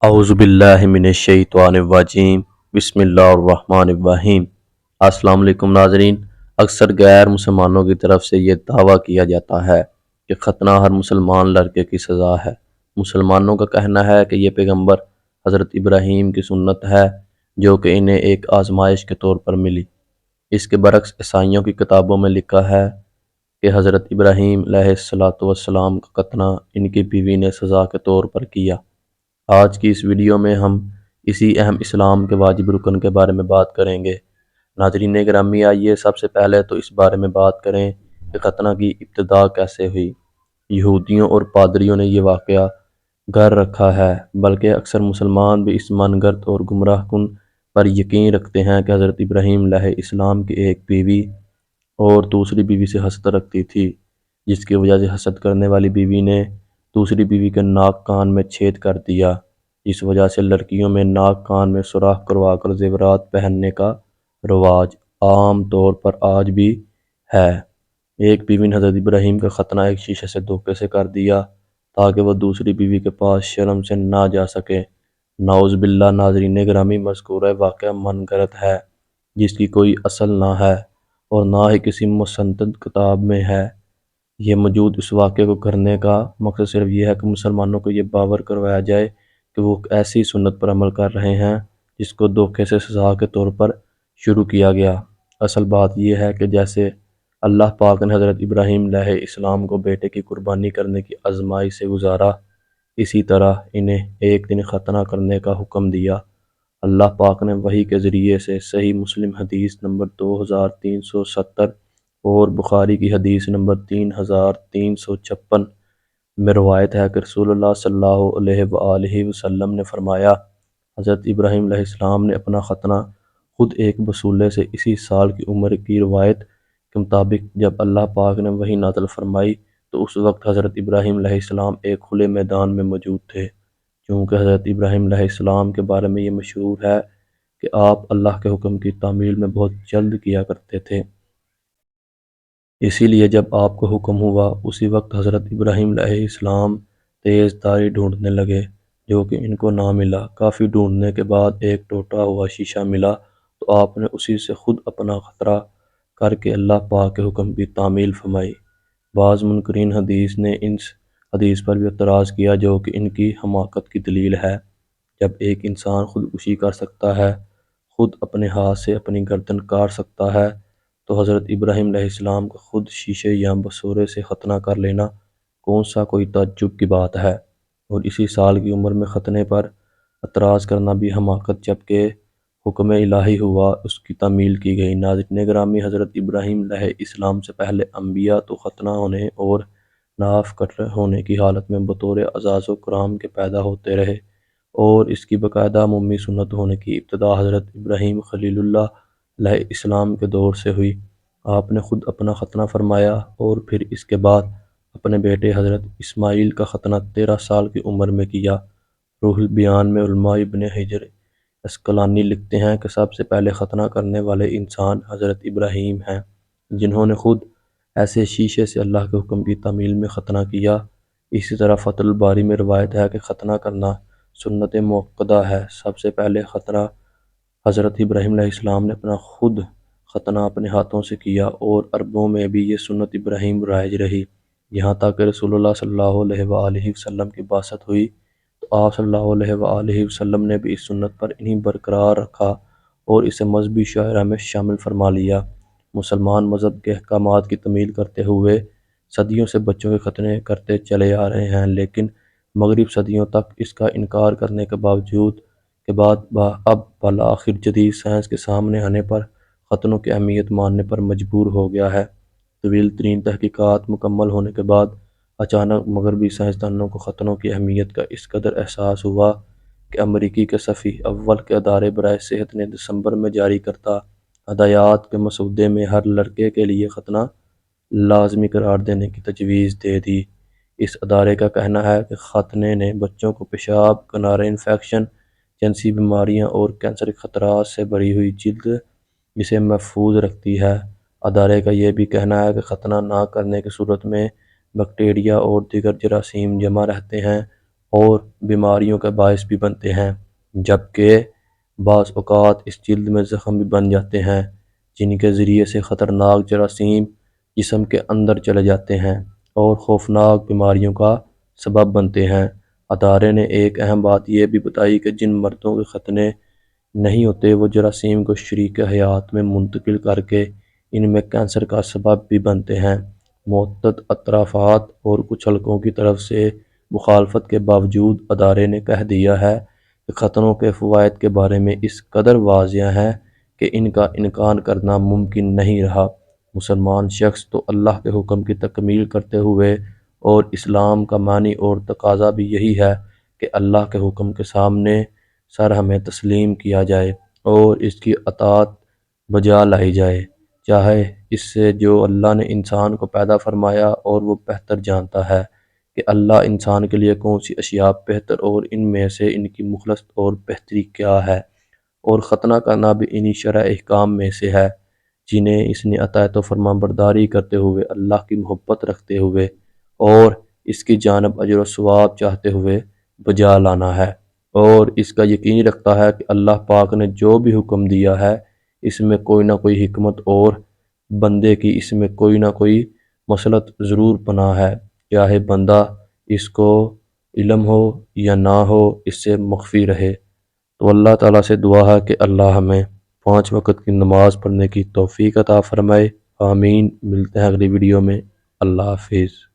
اعوذ باللہ من الشیطان الرجیم بسم اللہ الرحمن الرحیم۔ السلام علیکم ناظرین، اکثر غیر مسلمانوں کی طرف سے یہ دعویٰ کیا جاتا ہے کہ ختنہ ہر مسلمان لڑکے کی سزا ہے۔ مسلمانوں کا کہنا ہے کہ یہ پیغمبر حضرت ابراہیم کی سنت ہے جو کہ انہیں ایک آزمائش کے طور پر ملی۔ اس کے برعکس عیسائیوں کی کتابوں میں لکھا ہے کہ حضرت ابراہیم علیہ السلام کا ختنہ ان کی بیوی نے سزا کے طور پر کیا۔ آج کی اس ویڈیو میں ہم اسی اہم اسلام کے واجب رکن کے بارے میں بات کریں گے۔ ناظرین گرامی، آئیے سب سے پہلے تو اس بارے میں بات کریں کہ ختنہ کی ابتدا کیسے ہوئی۔ یہودیوں اور پادریوں نے یہ واقعہ گھر رکھا ہے، بلکہ اکثر مسلمان بھی اس من گھڑت اور گمراہ کن پر یقین رکھتے ہیں کہ حضرت ابراہیم علیہ السلام کی ایک بیوی اور دوسری بیوی سے حسد رکھتی تھی، جس کی وجہ سے حسد کرنے والی بیوی نے دوسری بیوی کے ناک کان میں چھید کر دیا، جس وجہ سے لڑکیوں میں ناک کان میں سوراخ کروا کر زیورات پہننے کا رواج عام طور پر آج بھی ہے۔ ایک بیوی نے حضرت ابراہیم کا ختنہ ایک شیشے سے دھوکے سے کر دیا تاکہ وہ دوسری بیوی کے پاس شرم سے نہ جا سکے۔ نعوذ باللہ۔ ناظرین گرامی، مذکورہ واقعہ من گھڑت ہے جس کی کوئی اصل نہ ہے اور نہ ہی کسی مستند کتاب میں ہے۔ یہ موجود اس واقعے کو کرنے کا مقصد صرف یہ ہے کہ مسلمانوں کو یہ باور کروایا جائے کہ وہ ایسی سنت پر عمل کر رہے ہیں جس کو دھوکے سے سزا کے طور پر شروع کیا گیا۔ اصل بات یہ ہے کہ جیسے اللہ پاک نے حضرت ابراہیم علیہ السلام کو بیٹے کی قربانی کرنے کی آزمائش سے گزارا، اسی طرح انہیں ایک دن ختنہ کرنے کا حکم دیا۔ اللہ پاک نے وحی کے ذریعے سے صحیح مسلم حدیث نمبر 2370 اور بخاری کی حدیث نمبر 3356 میں روایت ہے کہ رسول اللہ صلی اللہ علیہ وآلہ وسلم نے فرمایا، حضرت ابراہیم علیہ السلام نے اپنا ختنہ خود ایک بسولے سے اسی سال کی عمر کی روایت کے مطابق جب اللہ پاک نے وحی نازل فرمائی تو اس وقت حضرت ابراہیم علیہ السلام ایک کھلے میدان میں موجود تھے، چونکہ حضرت ابراہیم علیہ السلام کے بارے میں یہ مشہور ہے کہ آپ اللہ کے حکم کی تعمیل میں بہت جلد کیا کرتے تھے۔ اسی لیے جب آپ کو حکم ہوا اسی وقت حضرت ابراہیم علیہ السلام تیز داری ڈھونڈنے لگے، جو کہ ان کو نہ ملا۔ کافی ڈھونڈنے کے بعد ایک ٹوٹا ہوا شیشہ ملا تو آپ نے اسی سے خود اپنا ختنہ کر کے اللہ پاک کے حکم کی تعمیل فرمائی۔ بعض منکرین حدیث نے اس حدیث پر بھی اعتراض کیا جو کہ ان کی حماقت کی دلیل ہے۔ جب ایک انسان خودکشی کر سکتا ہے، خود اپنے ہاتھ سے اپنی گردن کاٹ سکتا ہے، تو حضرت ابراہیم علیہ السلام کا خود شیشے یا بسورے سے ختنہ کر لینا کون سا کوئی تعجب کی بات ہے؟ اور اسی سال کی عمر میں ختنے پر اعتراض کرنا بھی حماقت، جبکہ حکم الہی ہوا اس کی تعمیل کی گئی۔ ناظرین گرامی، حضرت ابراہیم علیہ السلام سے پہلے انبیاء تو ختنہ ہونے اور ناف کٹ ہونے کی حالت میں بطور اعزاز و کرام کے پیدا ہوتے رہے، اور اس کی باقاعدہ عمومی سنت ہونے کی ابتدا حضرت ابراہیم خلیل اللہ علیہ السلام کے دور سے ہوئی۔ آپ نے خود اپنا ختنہ فرمایا اور پھر اس کے بعد اپنے بیٹے حضرت اسماعیل کا ختنہ 13 سال کی عمر میں کیا۔ روح البیان میں علامہ ابن حجر عسقلانی لکھتے ہیں کہ سب سے پہلے ختنہ کرنے والے انسان حضرت ابراہیم ہیں، جنہوں نے خود ایسے شیشے سے اللہ کے حکم کی تعمیل میں ختنہ کیا۔ اسی طرح فتح الباری میں روایت ہے کہ ختنہ کرنا سنت موقدہ ہے۔ سب سے پہلے ختنہ حضرت ابراہیم علیہ السلام نے اپنا خود ختنہ اپنے ہاتھوں سے کیا، اور عربوں میں بھی یہ سنت ابراہیم رائج رہی، یہاں تک کہ رسول اللہ صلی اللہ علیہ وآلہ وسلم کی بعثت ہوئی تو آپ صلی اللہ علیہ وآلہ وسلم نے بھی اس سنت پر انہیں برقرار رکھا اور اسے مذہبی شاہراہ میں شامل فرما لیا۔ مسلمان مذہب کے احکامات کی تعمیل کرتے ہوئے صدیوں سے بچوں کے ختنے کرتے چلے آ رہے ہیں، لیکن مغرب صدیوں تک اس کا انکار کرنے کے باوجود کے بعد اب بالآخر جدید سائنس کے سامنے آنے پر ختنوں کی اہمیت ماننے پر مجبور ہو گیا ہے۔ طویل ترین تحقیقات مکمل ہونے کے بعد اچانک مغربی سائنسدانوں کو ختنوں کی اہمیت کا اس قدر احساس ہوا کہ امریکی کے صفی اول کے ادارے برائے صحت نے دسمبر میں جاری کردہ ہدایات کے مسودے میں ہر لڑکے کے لیے ختنہ لازمی قرار دینے کی تجویز دے دی۔ اس ادارے کا کہنا ہے کہ ختنے نے بچوں کو پیشاب، کنارے انفیکشن، جنسی بیماریاں اور کینسر کے خطرات سے بھری ہوئی جلد اسے محفوظ رکھتی ہے۔ ادارے کا یہ بھی کہنا ہے کہ ختنہ نہ کرنے کی صورت میں بیکٹیریا اور دیگر جراثیم جمع رہتے ہیں اور بیماریوں کا باعث بھی بنتے ہیں، جبکہ بعض اوقات اس جلد میں زخم بھی بن جاتے ہیں جن کے ذریعے سے خطرناک جراثیم جسم کے اندر چلے جاتے ہیں اور خوفناک بیماریوں کا سبب بنتے ہیں۔ ادارے نے ایک اہم بات یہ بھی بتائی کہ جن مردوں کے ختنے نہیں ہوتے وہ جراثیم کو شریک حیات میں منتقل کر کے ان میں کینسر کا سبب بھی بنتے ہیں۔ متعدد اطرافات اور کچھ حلقوں کی طرف سے مخالفت کے باوجود ادارے نے کہہ دیا ہے کہ ختنوں کے فوائد کے بارے میں اس قدر واضح ہے کہ ان کا انکار کرنا ممکن نہیں رہا۔ مسلمان شخص تو اللہ کے حکم کی تکمیل کرتے ہوئے، اور اسلام کا معنی اور تقاضا بھی یہی ہے کہ اللہ کے حکم کے سامنے سر ہمیں تسلیم کیا جائے اور اس کی اطاعت بجا لائی جائے، چاہے اس سے جو اللہ نے انسان کو پیدا فرمایا اور وہ بہتر جانتا ہے کہ اللہ انسان کے لیے کون سی اشیاء بہتر اور ان میں سے ان کی مخلص اور بہتری کیا ہے، اور ختنہ کرنا بھی انہی شرع احکام میں سے ہے جنہیں اس نے اطاعت و فرمان برداری کرتے ہوئے، اللہ کی محبت رکھتے ہوئے اور اس کی جانب اجر و ثواب چاہتے ہوئے بجا لانا ہے، اور اس کا یقین رکھتا ہے کہ اللہ پاک نے جو بھی حکم دیا ہے اس میں کوئی نہ کوئی حکمت اور بندے کی اس میں کوئی نہ کوئی مصلحت ضرور پنہاں ہے، چاہے بندہ اس کو علم ہو یا نہ ہو اس سے مخفی رہے۔ تو اللہ تعالیٰ سے دعا ہے کہ اللہ ہمیں 5 وقت کی نماز پڑھنے کی توفیق عطا فرمائے۔ آمین۔ ملتے ہیں اگلی ویڈیو میں۔ اللہ حافظ۔